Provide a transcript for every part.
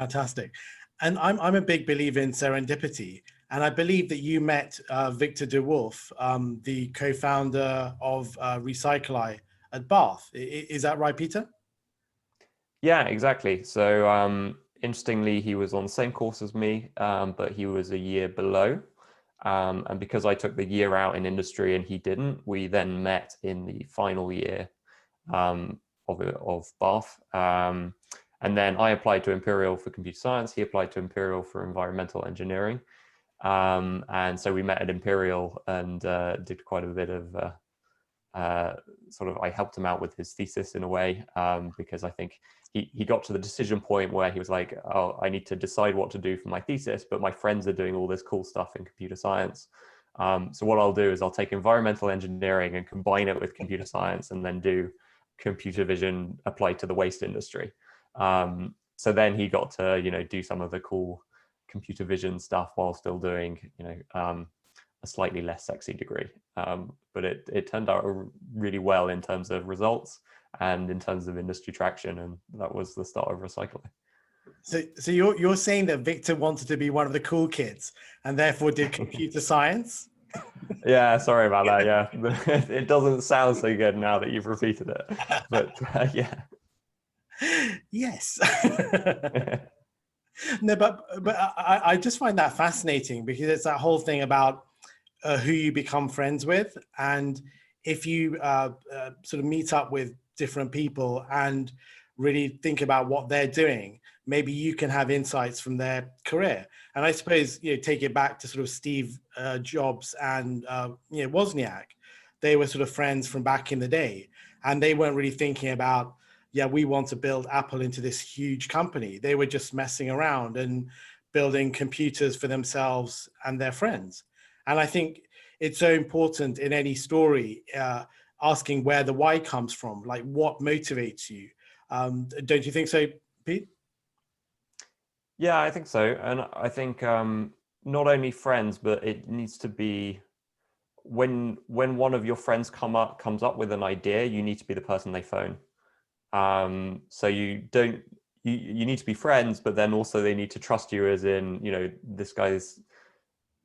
Fantastic. And I'm a big believer in serendipity. And I believe that you met Victor de Wolf, the co-founder of Recyclei at Bath. Is that right, Peter? Yeah, exactly. So interestingly, he was on the same course as me, but he was a year below. And because I took the year out in industry and he didn't, we then met in the final year of Bath. And then I applied to Imperial for computer science. He applied to Imperial for environmental engineering. And so we met at Imperial and did quite a bit of I helped him out with his thesis in a way, because I think he got to the decision point where he was like, oh, I need to decide what to do for my thesis, but my friends are doing all this cool stuff in computer science. So what I'll do is I'll take environmental engineering and combine it with computer science and then do computer vision applied to the waste industry. So then he got to, do some of the cool computer vision stuff while still doing, a slightly less sexy degree. But it turned out really well in terms of results and in terms of industry traction. And that was the start of Recyclei. So you're saying that Victor wanted to be one of the cool kids and therefore did computer science? Yeah, sorry about that. Yeah, it doesn't sound so good now that you've repeated it, but yeah. Yes. No, but I just find that fascinating because it's that whole thing about who you become friends with. And if you sort of meet up with different people and really think about what they're doing, maybe you can have insights from their career. And I suppose, take it back to sort of Steve Jobs and, Wozniak. They were sort of friends from back in the day, and they weren't really thinking about, yeah, we want to build Apple into this huge company. They were just messing around and building computers for themselves and their friends. And I think it's so important in any story, asking where the why comes from, like what motivates you. Don't you think so, Pete? Yeah, I think so. And I think not only friends, but it needs to be when one of your friends comes up with an idea, you need to be the person they phone. So you need to be friends, but then also they need to trust you, as in, this guy's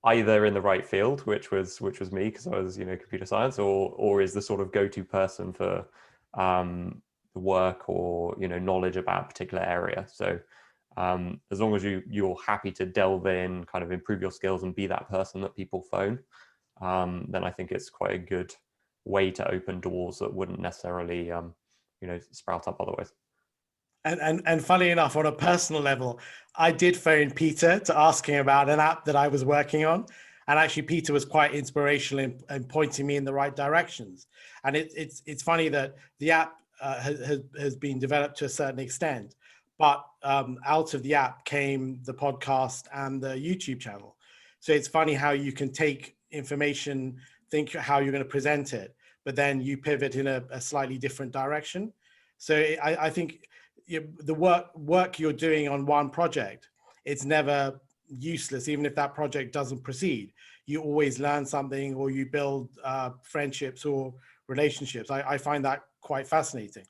either in the right field, which was me because I was, computer science, or is the sort of go-to person for the work or, knowledge about a particular area. So as long as you're happy to delve in, kind of improve your skills and be that person that people phone, then I think it's quite a good way to open doors that wouldn't necessarily sprout up otherwise. And funny enough, on a personal level, I did phone Peter to ask him about an app that I was working on. And actually, Peter was quite inspirational in pointing me in the right directions. And it's funny that the app has been developed to a certain extent, but out of the app came the podcast and the YouTube channel. So it's funny how you can take information, think how you're going to present it, but then you pivot in a slightly different direction. So I think the work you're doing on one project, it's never useless. Even if that project doesn't proceed, you always learn something, or you build friendships or relationships. I find that quite fascinating.